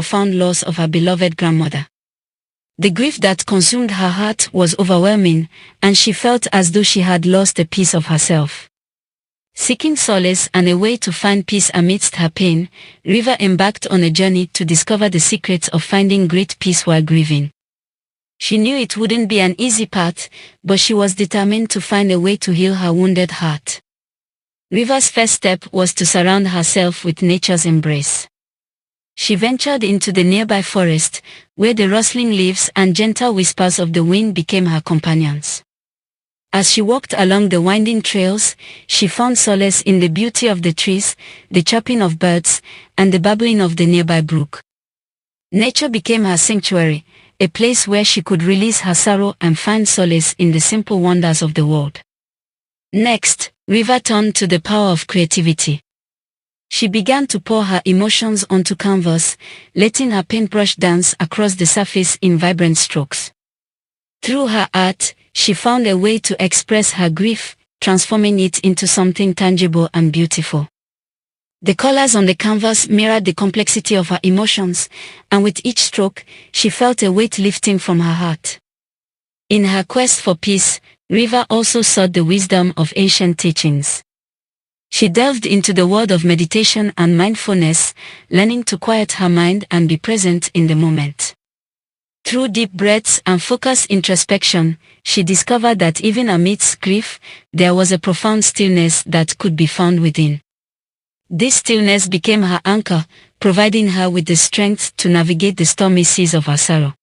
profound loss of her beloved grandmother. The grief that consumed her heart was overwhelming, and she felt as though she had lost a piece of herself. Seeking solace and a way to find peace amidst her pain, Riva embarked on a journey to discover the secrets of finding great peace while grieving. She knew it wouldn't be an easy path, but she was determined to find a way to heal her wounded heart. Riva's first step was to surround herself with nature's embrace. She ventured into the nearby forest, where the rustling leaves and gentle whispers of the wind became her companions. As she walked along the winding trails, she found solace in the beauty of the trees, the chirping of birds, and the babbling of the nearby brook. Nature became her sanctuary, a place where she could release her sorrow and find solace in the simple wonders of the world. Next, Riva turned to the power of creativity. She began to pour her emotions onto canvas, letting her paintbrush dance across the surface in vibrant strokes. Through her art, she found a way to express her grief, transforming it into something tangible and beautiful. The colors on the canvas mirrored the complexity of her emotions, and with each stroke, she felt a weight lifting from her heart. In her quest for peace, Riva also sought the wisdom of ancient teachings. She delved into the world of meditation and mindfulness, learning to quiet her mind and be present in the moment. Through deep breaths and focused introspection, she discovered that even amidst grief, there was a profound stillness that could be found within. This stillness became her anchor, providing her with the strength to navigate the stormy seas of her sorrow.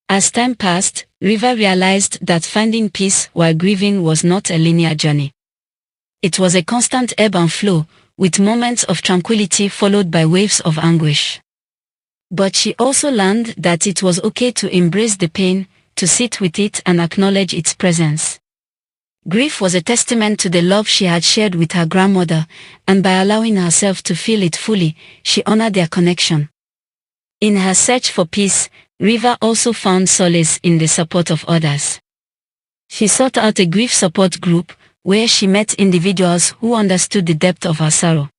As time passed, Riva realized that finding peace while grieving was not a linear journey. It was a constant ebb and flow, with moments of tranquility followed by waves of anguish. But she also learned that it was okay to embrace the pain, to sit with it and acknowledge its presence. Grief was a testament to the love she had shared with her grandmother, and by allowing herself to feel it fully, she honored their connection. In her search for peace, Riva also found solace in the support of others. She sought out a grief support group, where she met individuals who understood the depth of her sorrow.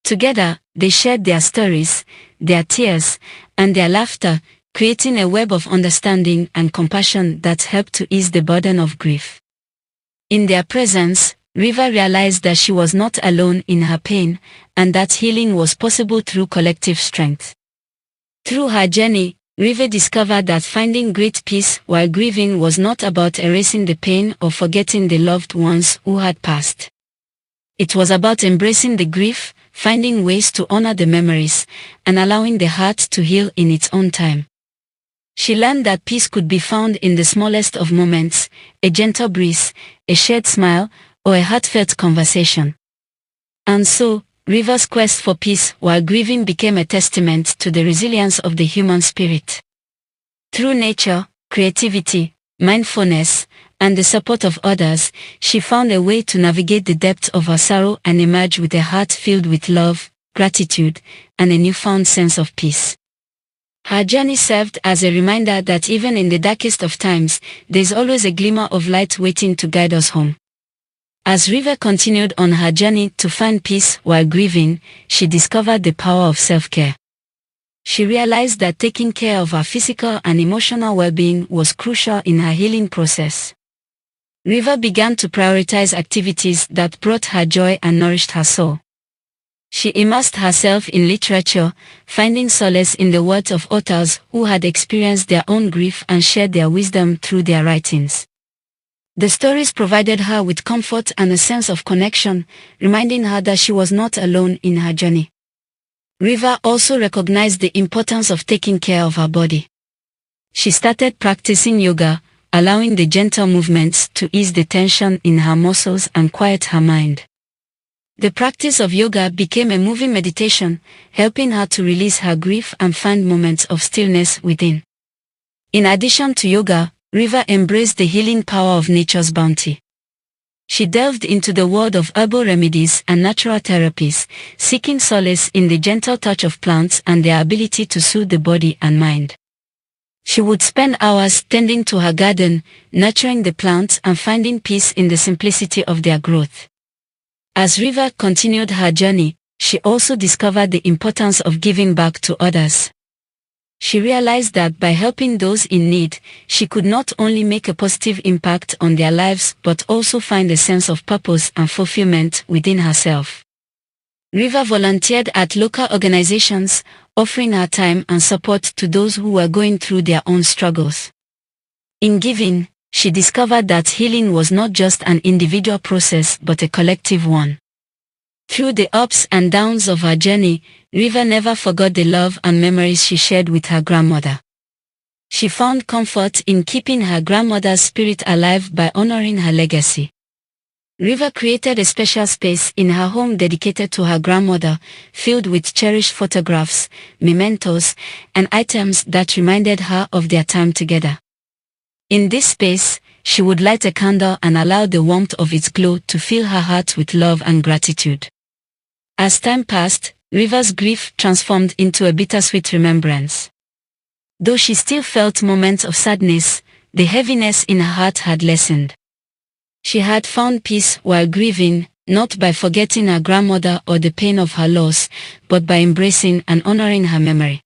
Together, they shared their stories, their tears, and their laughter, creating a web of understanding and compassion that helped to ease the burden of grief. In their presence, Riva realized that she was not alone in her pain, and that healing was possible through collective strength. Through her journey, Riva discovered that finding great peace while grieving was not about erasing the pain or forgetting the loved ones who had passed. It was about embracing the grief, finding ways to honor the memories, and allowing the heart to heal in its own time. She learned that peace could be found in the smallest of moments, a gentle breeze, a shared smile, or a heartfelt conversation. And so, Riva's quest for peace while grieving became a testament to the resilience of the human spirit. Through nature, creativity, mindfulness, and the support of others, she found a way to navigate the depths of her sorrow and emerge with a heart filled with love, gratitude, and a newfound sense of peace. Her journey served as a reminder that even in the darkest of times, there is always a glimmer of light waiting to guide us home. As Riva continued on her journey to find peace while grieving, she discovered the power of self-care. She realized that taking care of her physical and emotional well-being was crucial in her healing process. Riva began to prioritize activities that brought her joy and nourished her soul. She immersed herself in literature, finding solace in the words of authors who had experienced their own grief and shared their wisdom through their writings. The stories provided her with comfort and a sense of connection, reminding her that she was not alone in her journey. Riva also recognized the importance of taking care of her body. She started practicing yoga, allowing the gentle movements to ease the tension in her muscles and quiet her mind. The practice of yoga became a moving meditation, helping her to release her grief and find moments of stillness within. In addition to yoga, Riva embraced the healing power of nature's bounty. She delved into the world of herbal remedies and natural therapies, seeking solace in the gentle touch of plants and their ability to soothe the body and mind. She would spend hours tending to her garden, nurturing the plants and finding peace in the simplicity of their growth. As Riva continued her journey, she also discovered the importance of giving back to others. She realized that by helping those in need, she could not only make a positive impact on their lives but also find a sense of purpose and fulfillment within herself. River volunteered at local organizations, offering her time and support to those who were going through their own struggles. In giving, she discovered that healing was not just an individual process but a collective one. Through the ups and downs of her journey, River never forgot the love and memories she shared with her grandmother. She found comfort in keeping her grandmother's spirit alive by honoring her legacy. River created a special space in her home dedicated to her grandmother, filled with cherished photographs, mementos, and items that reminded her of their time together. In this space, she would light a candle and allow the warmth of its glow to fill her heart with love and gratitude. As time passed, River's grief transformed into a bittersweet remembrance. Though she still felt moments of sadness, the heaviness in her heart had lessened. She had found peace while grieving, not by forgetting her grandmother or the pain of her loss, but by embracing and honoring her memory.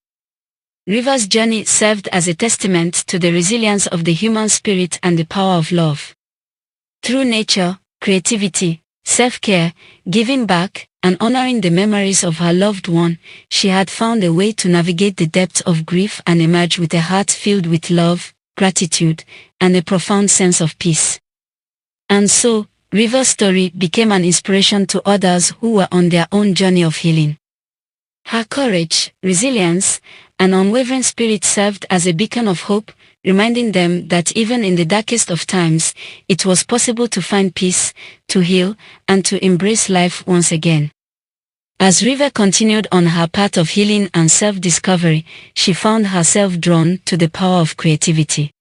River's journey served as a testament to the resilience of the human spirit and the power of love. Through nature, creativity, self-care, giving back, and honoring the memories of her loved one, she had found a way to navigate the depths of grief and emerge with a heart filled with love, gratitude, and a profound sense of peace. And so, River's story became an inspiration to others who were on their own journey of healing. Her courage, resilience, and unwavering spirit served as a beacon of hope, reminding them that even in the darkest of times, it was possible to find peace, to heal, and to embrace life once again. As River continued on her path of healing and self-discovery, she found herself drawn to the power of creativity.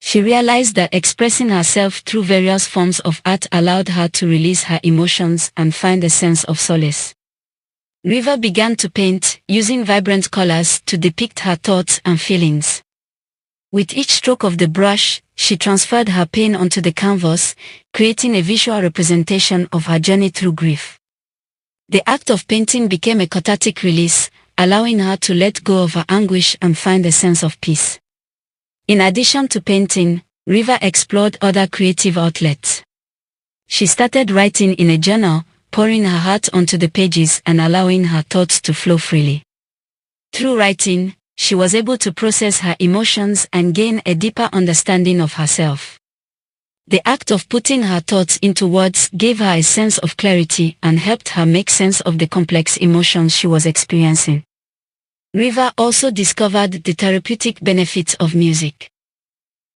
She realized that expressing herself through various forms of art allowed her to release her emotions and find a sense of solace. River began to paint, using vibrant colors to depict her thoughts and feelings. With each stroke of the brush, she transferred her pain onto the canvas, creating a visual representation of her journey through grief. The act of painting became a cathartic release, allowing her to let go of her anguish and find a sense of peace. In addition to painting, River explored other creative outlets. She started writing in a journal, pouring her heart onto the pages and allowing her thoughts to flow freely. Through writing, she was able to process her emotions and gain a deeper understanding of herself. The act of putting her thoughts into words gave her a sense of clarity and helped her make sense of the complex emotions she was experiencing. River also discovered the therapeutic benefits of music.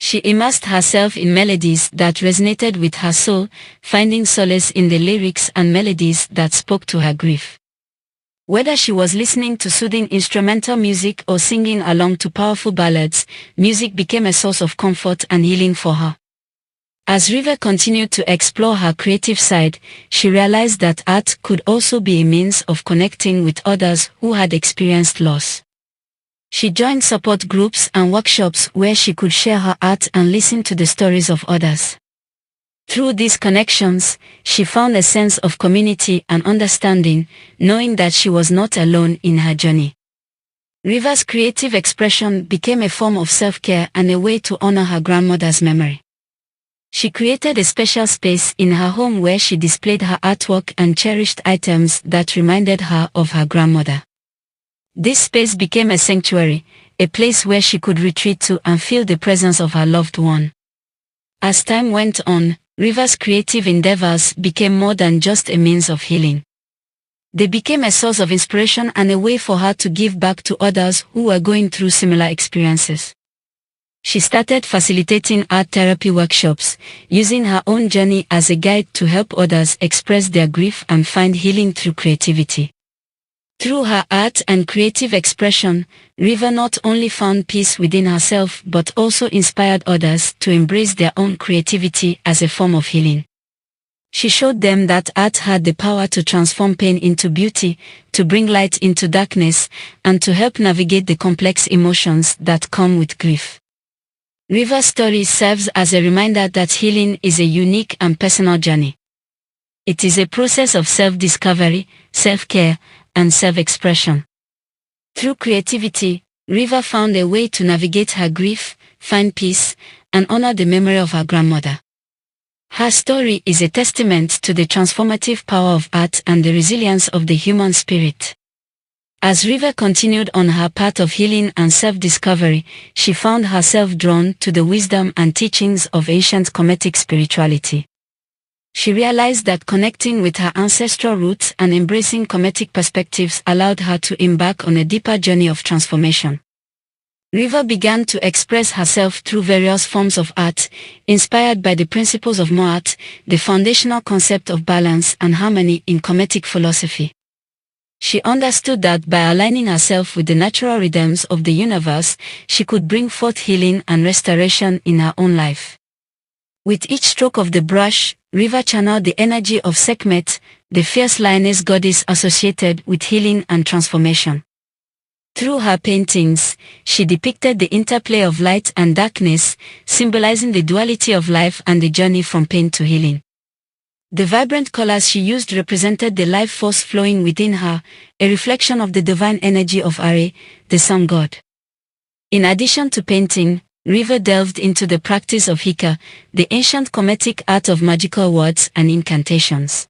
She immersed herself in melodies that resonated with her soul, finding solace in the lyrics and melodies that spoke to her grief. Whether she was listening to soothing instrumental music or singing along to powerful ballads, music became a source of comfort and healing for her. As River continued to explore her creative side, she realized that art could also be a means of connecting with others who had experienced loss. She joined support groups and workshops where she could share her art and listen to the stories of others. Through these connections, she found a sense of community and understanding, knowing that she was not alone in her journey. River's creative expression became a form of self-care and a way to honor her grandmother's memory. She created a special space in her home where she displayed her artwork and cherished items that reminded her of her grandmother. This space became a sanctuary, a place where she could retreat to and feel the presence of her loved one. As time went on, River's creative endeavors became more than just a means of healing. They became a source of inspiration and a way for her to give back to others who were going through similar experiences. She started facilitating art therapy workshops, using her own journey as a guide to help others express their grief and find healing through creativity. Through her art and creative expression, River not only found peace within herself but also inspired others to embrace their own creativity as a form of healing. She showed them that art had the power to transform pain into beauty, to bring light into darkness, and to help navigate the complex emotions that come with grief. River's story serves as a reminder that healing is a unique and personal journey. It is a process of self-discovery, self-care, and self-expression. Through creativity, River found a way to navigate her grief, find peace, and honor the memory of her grandmother. Her story is a testament to the transformative power of art and the resilience of the human spirit. As River continued on her path of healing and self-discovery, she found herself drawn to the wisdom and teachings of ancient Kemetic spirituality. She realized that connecting with her ancestral roots and embracing Kemetic perspectives allowed her to embark on a deeper journey of transformation. River began to express herself through various forms of art, inspired by the principles of Moat, the foundational concept of balance and harmony in Kemetic philosophy. She understood that by aligning herself with the natural rhythms of the universe, she could bring forth healing and restoration in her own life. With each stroke of the brush, River channeled the energy of Sekhmet, the fierce lioness goddess associated with healing and transformation. Through her paintings, she depicted the interplay of light and darkness, symbolizing the duality of life and the journey from pain to healing. The vibrant colors she used represented the life force flowing within her, a reflection of the divine energy of Are, the sun god. In addition to painting, River delved into the practice of Hika, the ancient Kemetic art of magical words and incantations.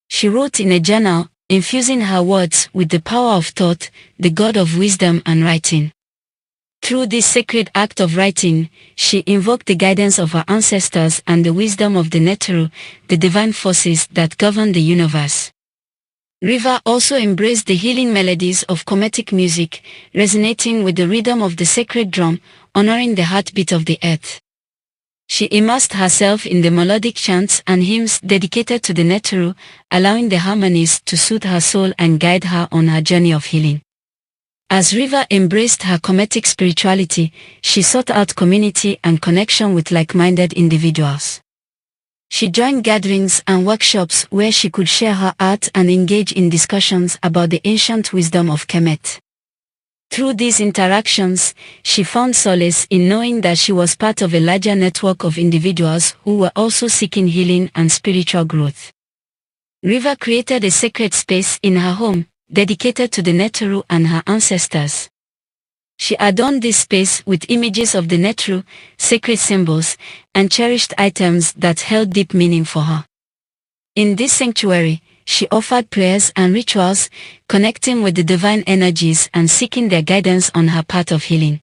She wrote in a journal, infusing her words with the power of thought, the god of wisdom and writing. Through this sacred act of writing, she invoked the guidance of her ancestors and the wisdom of the Neteru, the divine forces that govern the universe. River also embraced the healing melodies of Kemetic music, resonating with the rhythm of the sacred drum, honoring the heartbeat of the earth. She immersed herself in the melodic chants and hymns dedicated to the Neteru, allowing the harmonies to soothe her soul and guide her on her journey of healing. As River embraced her Kemetic spirituality, she sought out community and connection with like-minded individuals. She joined gatherings and workshops where she could share her art and engage in discussions about the ancient wisdom of Kemet. Through these interactions, she found solace in knowing that she was part of a larger network of individuals who were also seeking healing and spiritual growth. River created a sacred space in her home, dedicated to the Neteru and her ancestors. She adorned this space with images of the Neteru, sacred symbols, and cherished items that held deep meaning for her. In this sanctuary, she offered prayers and rituals, connecting with the divine energies and seeking their guidance on her path of healing.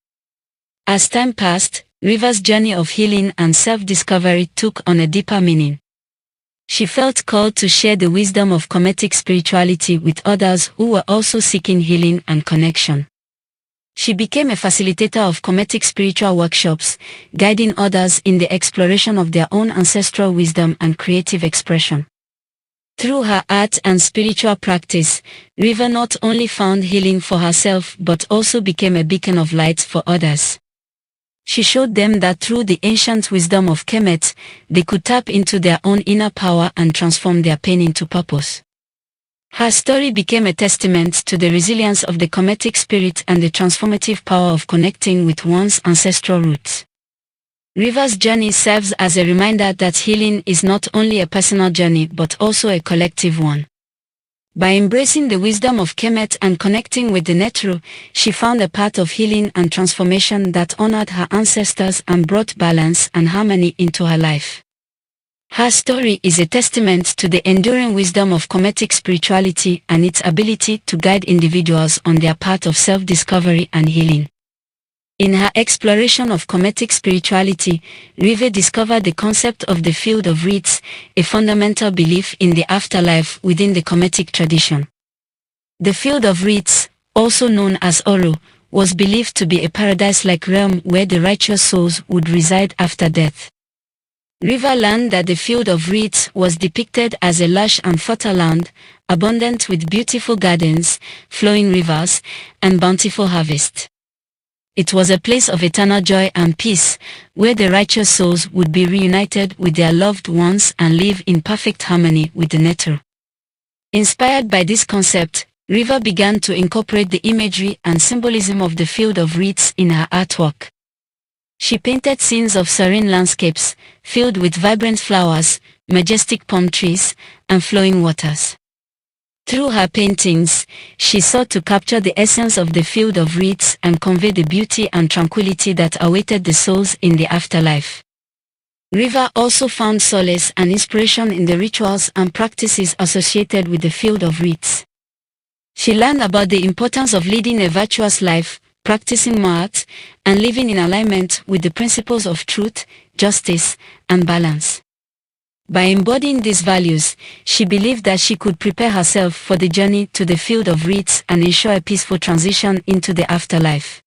As time passed, River's journey of healing and self-discovery took on a deeper meaning. She felt called to share the wisdom of Kemetic spirituality with others who were also seeking healing and connection. She became a facilitator of Kemetic spiritual workshops, guiding others in the exploration of their own ancestral wisdom and creative expression. Through her art and spiritual practice, River not only found healing for herself but also became a beacon of light for others. She showed them that through the ancient wisdom of Kemet, they could tap into their own inner power and transform their pain into purpose. Her story became a testament to the resilience of the Kemetic spirit and the transformative power of connecting with one's ancestral roots. River's journey serves as a reminder that healing is not only a personal journey but also a collective one. By embracing the wisdom of Kemet and connecting with the Neteru, she found a path of healing and transformation that honored her ancestors and brought balance and harmony into her life. Her story is a testament to the enduring wisdom of Kemetic spirituality and its ability to guide individuals on their path of self-discovery and healing. In her exploration of Kemetic spirituality, River discovered the concept of the field of reeds, a fundamental belief in the afterlife within the Kemetic tradition. The field of reeds, also known as Oro, was believed to be a paradise-like realm where the righteous souls would reside after death. River learned that the field of reeds was depicted as a lush and fertile land, abundant with beautiful gardens, flowing rivers, and bountiful harvest. It was a place of eternal joy and peace, where the righteous souls would be reunited with their loved ones and live in perfect harmony with the Neteru. Inspired by this concept, River began to incorporate the imagery and symbolism of the field of reeds in her artwork. She painted scenes of serene landscapes, filled with vibrant flowers, majestic palm trees, and flowing waters. Through her paintings, she sought to capture the essence of the field of reeds and convey the beauty and tranquility that awaited the souls in the afterlife. Riva also found solace and inspiration in the rituals and practices associated with the field of reeds. She learned about the importance of leading a virtuous life, practicing ma'at, and living in alignment with the principles of truth, justice, and balance. By embodying these values, she believed that she could prepare herself for the journey to the field of reeds and ensure a peaceful transition into the afterlife.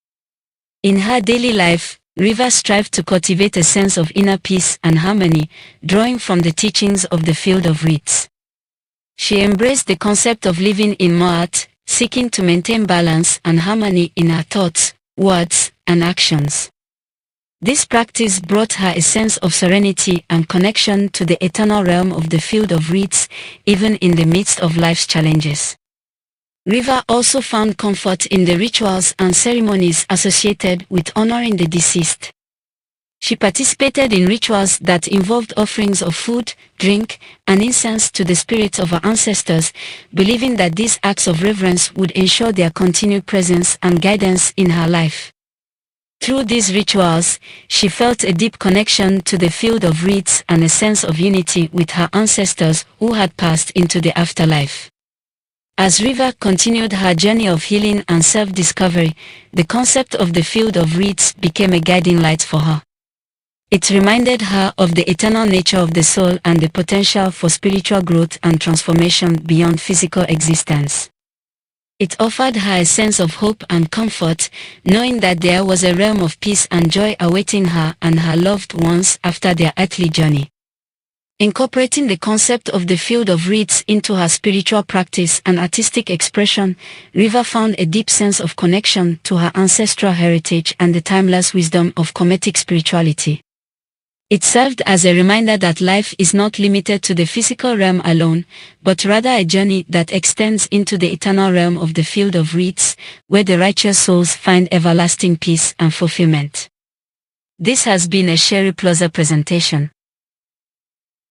In her daily life, Riva strived to cultivate a sense of inner peace and harmony, drawing from the teachings of the field of reeds. She embraced the concept of living in ma'at, seeking to maintain balance and harmony in her thoughts, words, and actions. This practice brought her a sense of serenity and connection to the eternal realm of the field of reeds, even in the midst of life's challenges. Riva also found comfort in the rituals and ceremonies associated with honoring the deceased. She participated in rituals that involved offerings of food, drink, and incense to the spirits of her ancestors, believing that these acts of reverence would ensure their continued presence and guidance in her life. Through these rituals, she felt a deep connection to the field of reeds and a sense of unity with her ancestors who had passed into the afterlife. As Riva continued her journey of healing and self-discovery, the concept of the field of reeds became a guiding light for her. It reminded her of the eternal nature of the soul and the potential for spiritual growth and transformation beyond physical existence. It offered her a sense of hope and comfort, knowing that there was a realm of peace and joy awaiting her and her loved ones after their earthly journey. Incorporating the concept of the field of reeds into her spiritual practice and artistic expression, Riva found a deep sense of connection to her ancestral heritage and the timeless wisdom of Kemetic spirituality. It served as a reminder that life is not limited to the physical realm alone, but rather a journey that extends into the eternal realm of the field of reeds, where the righteous souls find everlasting peace and fulfillment. This has been a Sharri Plaza presentation.